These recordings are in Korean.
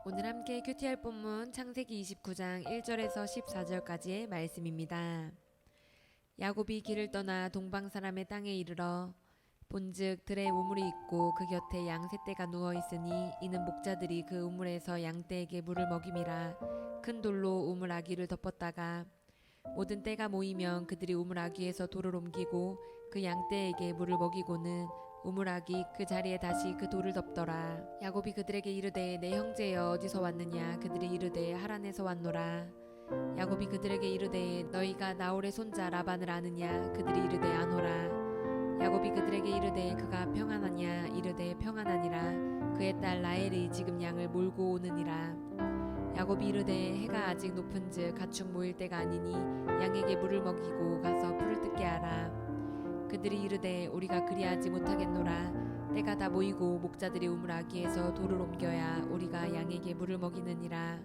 오늘 함께 큐티할 본문 창세기 29장 1절에서 14절까지의 말씀입니다. 야곱이 길을 떠나 동방 사람의 땅에 이르러 본즉 들에 우물이 있고 그 곁에 양 세 떼가 누워 있으니 이는 목자들이 그 우물에서 양 떼에게 물을 먹임이라. 큰 돌로 우물 아귀를 덮었다가 모든 떼가 모이면 그들이 우물 아귀에서 돌을 옮기고 그 양 떼에게 물을 먹이고는 우물 아귀 그 자리에 다시 그 돌을 덮더라. 야곱이 그들에게 이르되 내 형제여 어디서 왔느냐. 그들이 이르되 하란에서 왔노라. 야곱이 그들에게 이르되 너희가 나홀의 손자 라반을 아느냐. 그들이 이르되 아노라. 야곱이 그들에게 이르되 그가 평안하냐. 이르되 평안하니라. 그의 딸 라헬이 지금 양을 몰고 오느니라. 야곱이 이르되 해가 아직 높은즉 가축 모일 때가 아니니 양에게 물을 먹이고 가서 풀을 뜯게 하라. 그들이 이르되 우리가 그리하지 못하겠노라. 때가 다 모이고 목자들이 우물 아귀에서 돌을 옮겨야 우리가 양에게 물을 먹이느니라.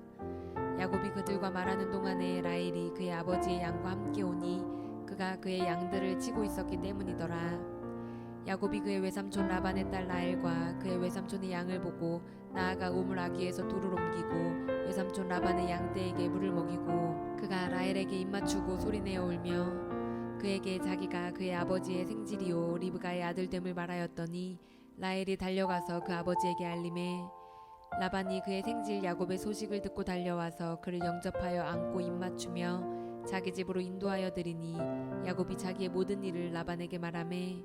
야곱이 그들과 말하는 동안에 라헬이 그의 아버지의 양과 함께 오니 그가 그의 양들을 치고 있었기 때문이더라. 야곱이 그의 외삼촌 라반의 딸 라헬과 그의 외삼촌의 양을 보고 나아가 우물 아귀에서 돌을 옮기고 외삼촌 라반의 양떼에게 물을 먹이고 그가 라헬에게 입맞추고 소리내어 울며 그에게 자기가 그의 아버지의 생질이요 리브가의 아들됨을 말하였더니 라헬이 달려가서 그 아버지에게 알림해 라반이 그의 생질 야곱의 소식을 듣고 달려와서 그를 영접하여 안고 입맞추며 자기 집으로 인도하여 드리니 야곱이 자기의 모든 일을 라반에게 말하매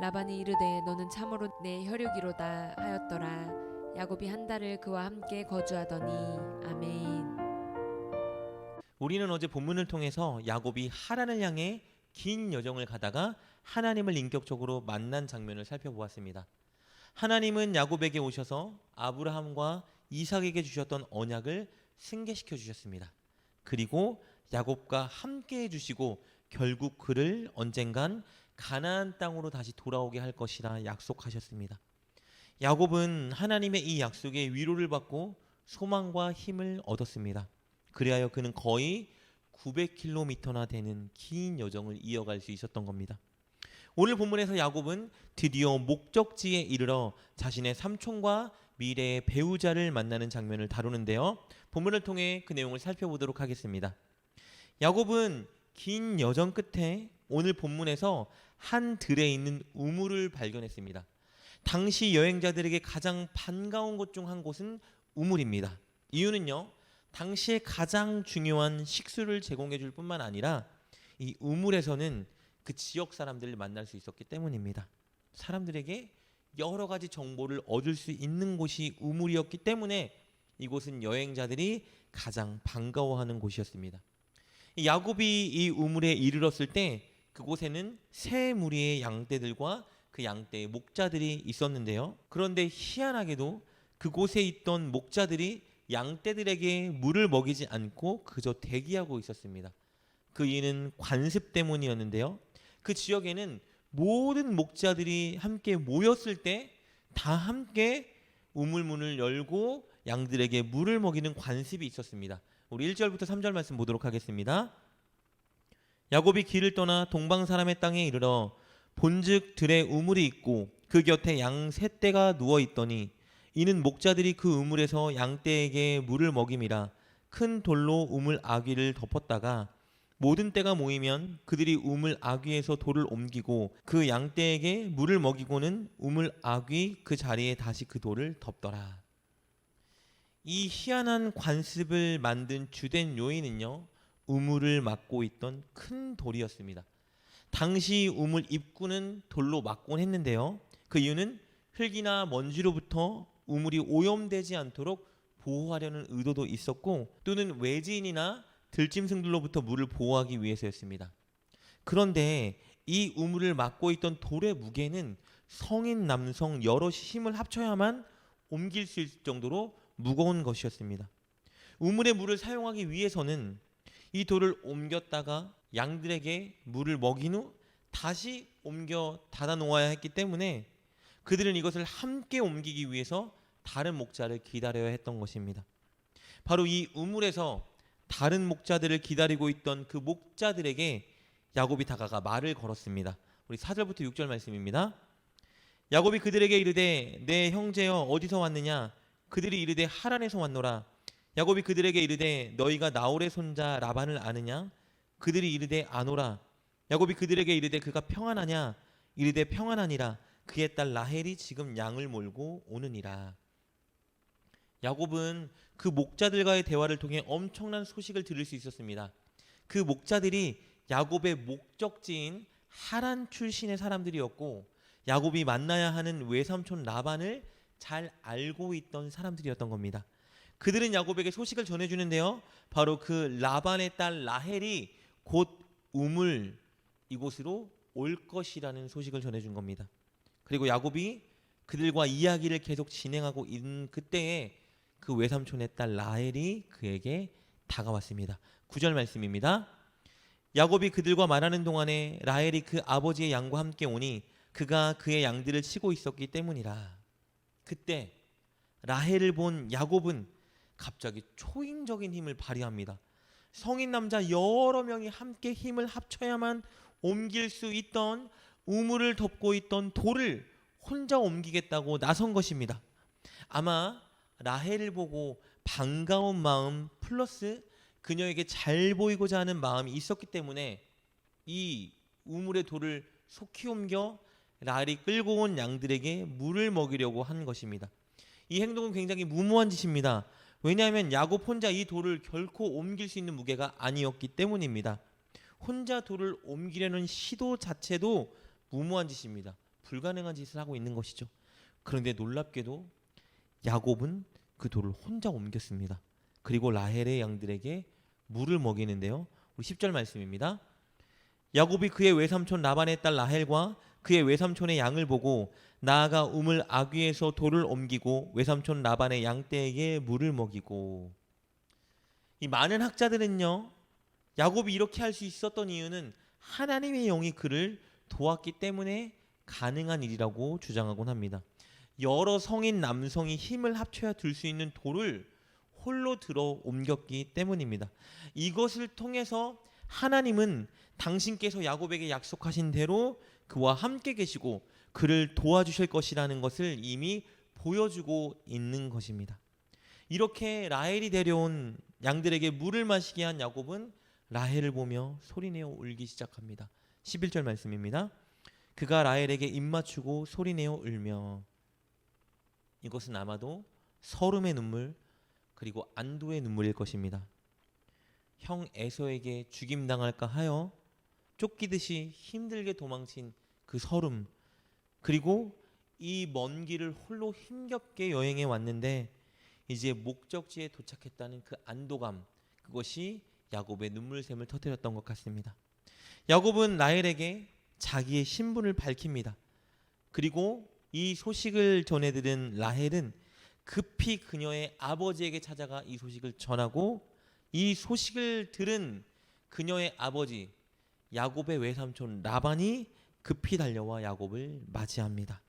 라반이 이르되 너는 참으로 내 혈육이로다 하였더라. 야곱이 한 달을 그와 함께 거주하더니. 아멘. 우리는 어제 본문을 통해서 야곱이 하란을 향해 긴 여정을 가다가 하나님을 인격적으로 만난 장면을 살펴보았습니다. 하나님은 야곱에게 오셔서 아브라함과 이삭에게 주셨던 언약을 승계시켜 주셨습니다. 그리고 야곱과 함께 해주시고 결국 그를 언젠간 가나안 땅으로 다시 돌아오게 할 것이라 약속하셨습니다. 야곱은 하나님의 이 약속에 위로를 받고 소망과 힘을 얻었습니다. 그리하여 그는 거의 900km나 되는 긴 여정을 이어갈 수 있었던 겁니다. 오늘 본문에서 야곱은 드디어 목적지에 이르러 자신의 삼촌과 미래의 배우자를 만나는 장면을 다루는데요. 본문을 통해 그 내용을 살펴보도록 하겠습니다. 야곱은 긴 여정 끝에 오늘 본문에서 한 들에 있는 우물을 발견했습니다. 당시 여행자들에게 가장 반가운 곳 중 한 곳은 우물입니다. 이유는요, 당시에 가장 중요한 식수를 제공해 줄 뿐만 아니라 이 우물에서는 그 지역 사람들을 만날 수 있었기 때문입니다. 사람들에게 여러 가지 정보를 얻을 수 있는 곳이 우물이었기 때문에 이곳은 여행자들이 가장 반가워하는 곳이었습니다. 야곱이 이 우물에 이르렀을 때 그곳에는 세 무리의 양떼들과 그 양떼의 목자들이 있었는데요. 그런데 희한하게도 그곳에 있던 목자들이 양떼들에게 물을 먹이지 않고 그저 대기하고 있었습니다. 그 이유는 관습 때문이었는데요. 그 지역에는 모든 목자들이 함께 모였을 때 다 함께 우물문을 열고 양들에게 물을 먹이는 관습이 있었습니다. 우리 1절부터 3절 말씀 보도록 하겠습니다. 야곱이 길을 떠나 동방 사람의 땅에 이르러 본즉 들에 우물이 있고 그 곁에 양 세 떼가 누워 있더니 이는 목자들이 그 우물에서 양떼에게 물을 먹임이라. 큰 돌로 우물 아귀를 덮었다가 모든 떼가 모이면 그들이 우물 아귀에서 돌을 옮기고 그 양떼에게 물을 먹이고는 우물 아귀 그 자리에 다시 그 돌을 덮더라. 이 희한한 관습을 만든 주된 요인은요, 우물을 막고 있던 큰 돌이었습니다. 당시 우물 입구는 돌로 막곤 했는데요. 그 이유는 흙이나 먼지로부터 우물이 오염되지 않도록 보호하려는 의도도 있었고 또는 외지인이나 들짐승들로부터 물을 보호하기 위해서였습니다. 그런데 이 우물을 막고 있던 돌의 무게는 성인 남성 여럿이 힘을 합쳐야만 옮길 수 있을 정도로 무거운 것이었습니다. 우물의 물을 사용하기 위해서는 이 돌을 옮겼다가 양들에게 물을 먹인 후 다시 옮겨 닫아 놓아야 했기 때문에 그들은 이것을 함께 옮기기 위해서 다른 목자를 기다려야 했던 것입니다. 바로 이 우물에서 다른 목자들을 기다리고 있던 그 목자들에게 야곱이 다가가 말을 걸었습니다. 우리 4절부터 6절 말씀입니다. 야곱이 그들에게 이르되 내 형제여 어디서 왔느냐. 그들이 이르되 하란에서 왔노라. 야곱이 그들에게 이르되 너희가 나홀의 손자 라반을 아느냐? 그들이 이르되 아노라. 야곱이 그들에게 이르되 그가 평안하냐? 이르되 평안하니라. 그의 딸 라헬이 지금 양을 몰고 오느니라. 야곱은 그 목자들과의 대화를 통해 엄청난 소식을 들을 수 있었습니다. 그 목자들이 야곱의 목적지인 하란 출신의 사람들이었고 야곱이 만나야 하는 외삼촌 라반을 잘 알고 있던 사람들이었던 겁니다. 그들은 야곱에게 소식을 전해주는데요. 바로 그 라반의 딸 라헬이 곧 우물 이곳으로 올 것이라는 소식을 전해준 겁니다. 그리고 야곱이 그들과 이야기를 계속 진행하고 있는 그때에 그 외삼촌의 딸 라헬이 그에게 다가왔습니다. 9절 말씀입니다. 야곱이 그들과 말하는 동안에 라헬이 그 아버지의 양과 함께 오니 그가 그의 양들을 치고 있었기 때문이라. 그때 라헬을 본 야곱은 갑자기 초인적인 힘을 발휘합니다. 성인 남자 여러 명이 함께 힘을 합쳐야만 옮길 수 있던 우물을 덮고 있던 돌을 혼자 옮기겠다고 나선 것입니다. 아마 라헬을 보고 반가운 마음 플러스 그녀에게 잘 보이고자 하는 마음이 있었기 때문에 이 우물의 돌을 속히 옮겨 라헬이 끌고 온 양들에게 물을 먹이려고 한 것입니다. 이 행동은 굉장히 무모한 짓입니다. 왜냐하면 야곱 혼자 이 돌을 결코 옮길 수 있는 무게가 아니었기 때문입니다. 혼자 돌을 옮기려는 시도 자체도 무모한 짓입니다. 불가능한 짓을 하고 있는 것이죠. 그런데 놀랍게도 야곱은 그 돌을 혼자 옮겼습니다. 그리고 라헬의 양들에게 물을 먹이는데요. 우리 10절 말씀입니다. 야곱이 그의 외삼촌 라반의 딸 라헬과 그의 외삼촌의 양을 보고 나아가 우물 아귀에서 돌을 옮기고 외삼촌 라반의 양떼에게 물을 먹이고. 이 많은 학자들은요, 야곱이 이렇게 할 수 있었던 이유는 하나님의 영이 그를 도왔기 때문에 가능한 일이라고 주장하곤 합니다. 여러 성인 남성이 힘을 합쳐야 들 수 있는 돌을 홀로 들어 옮겼기 때문입니다. 이것을 통해서 하나님은 당신께서 야곱에게 약속하신 대로 그와 함께 계시고 그를 도와주실 것이라는 것을 이미 보여주고 있는 것입니다. 이렇게 라헬이 데려온 양들에게 물을 마시게 한 야곱은 라헬을 보며 소리내어 울기 시작합니다. 11절 말씀입니다. 그가 라헬에게 입맞추고 소리내어 울며. 이것은 아마도 서름의 눈물 그리고 안도의 눈물일 것입니다. 형 에서에게 죽임당할까 하여 쫓기듯이 힘들게 도망친 그 서름, 그리고 이 먼 길을 홀로 힘겹게 여행해 왔는데 이제 목적지에 도착했다는 그 안도감, 그것이 야곱의 눈물샘을 터뜨렸던 것 같습니다. 야곱은 라헬에게 자기의 신분을 밝힙니다. 그리고 이 소식을 전해들은 라헬은 급히 그녀의 아버지에게 찾아가 이 소식을 전하고 이 소식을 들은 그녀의 아버지 야곱의 외삼촌 라반이 급히 달려와 야곱을 맞이합니다.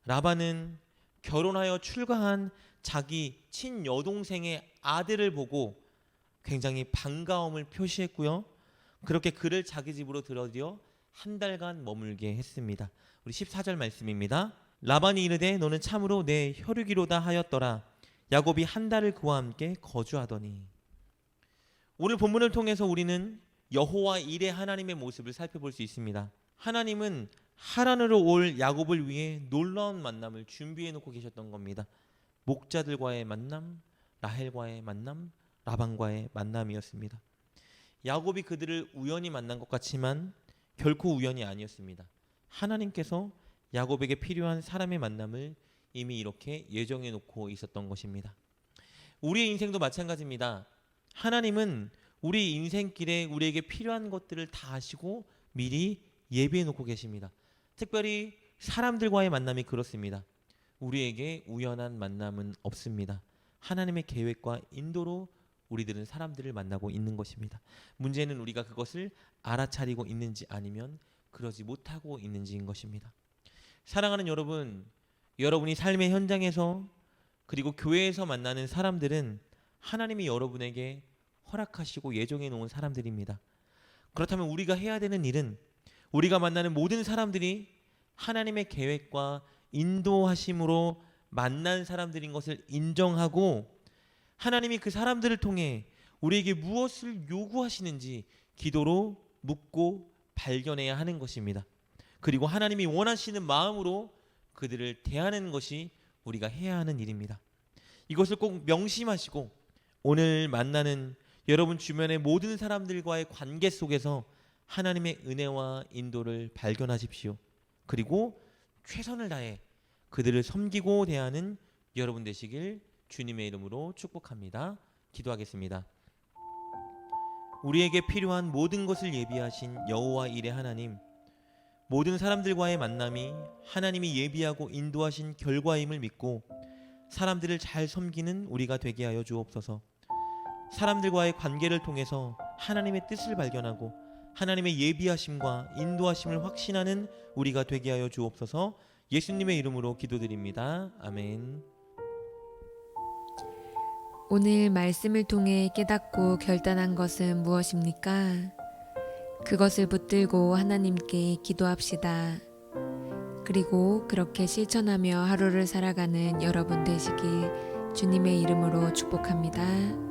라반은 결혼하여 출가한 자기 친여동생의 아들을 보고 굉장히 반가움을 표시했고요. 그렇게 그를 자기 집으로 들여들여 한 달간 머물게 했습니다. 우리 14절 말씀입니다. 라반이 이르되 너는 참으로 내 혈육이로다 하였더라. 야곱이 한 달을 그와 함께 거주하더니. 오늘 본문을 통해서 우리는 여호와 일의 하나님의 모습을 살펴볼 수 있습니다. 하나님은 하란으로 올 야곱을 위해 놀라운 만남을 준비해 놓고 계셨던 겁니다. 목자들과의 만남, 라헬과의 만남, 라반과의 만남이었습니다. 야곱이 그들을 우연히 만난 것 같지만 결코 우연이 아니었습니다. 하나님께서 야곱에게 필요한 사람의 만남을 이미 이렇게 예정해 놓고 있었던 것입니다. 우리의 인생도 마찬가지입니다. 하나님은 우리 인생길에 우리에게 필요한 것들을 다 아시고 미리 예비해 놓고 계십니다. 특별히 사람들과의 만남이 그렇습니다. 우리에게 우연한 만남은 없습니다. 하나님의 계획과 인도로 우리들은 사람들을 만나고 있는 것입니다. 문제는 우리가 그것을 알아차리고 있는지 아니면 그러지 못하고 있는지인 것입니다. 사랑하는 여러분, 여러분이 삶의 현장에서 그리고 교회에서 만나는 사람들은 하나님이 여러분에게 허락하시고 예정해 놓은 사람들입니다. 그렇다면 우리가 해야 되는 일은 우리가 만나는 모든 사람들이 하나님의 계획과 인도하심으로 만난 사람들인 것을 인정하고 하나님이 그 사람들을 통해 우리에게 무엇을 요구하시는지 기도로 묻고 발견해야 하는 것입니다. 그리고 하나님이 원하시는 마음으로 그들을 대하는 것이 우리가 해야 하는 일입니다. 이것을 꼭 명심하시고 오늘 만나는 여러분 주변의 모든 사람들과의 관계 속에서 하나님의 은혜와 인도를 발견하십시오. 그리고 최선을 다해 그들을 섬기고 대하는 여러분 되시길 주님의 이름으로 축복합니다. 기도하겠습니다. 우리에게 필요한 모든 것을 예비하신 여호와 일의 하나님, 모든 사람들과의 만남이 하나님이 예비하고 인도하신 결과임을 믿고 사람들을 잘 섬기는 우리가 되게 하여 주옵소서. 사람들과의 관계를 통해서 하나님의 뜻을 발견하고 하나님의 예비하심과 인도하심을 확신하는 우리가 되게 하여 주옵소서. 예수님의 이름으로 기도드립니다. 아멘. 오늘 말씀을 통해 깨닫고 결단한 것은 무엇입니까? 그것을 붙들고 하나님께 기도합시다. 그리고 그렇게 실천하며 하루를 살아가는 여러분 되시길 주님의 이름으로 축복합니다.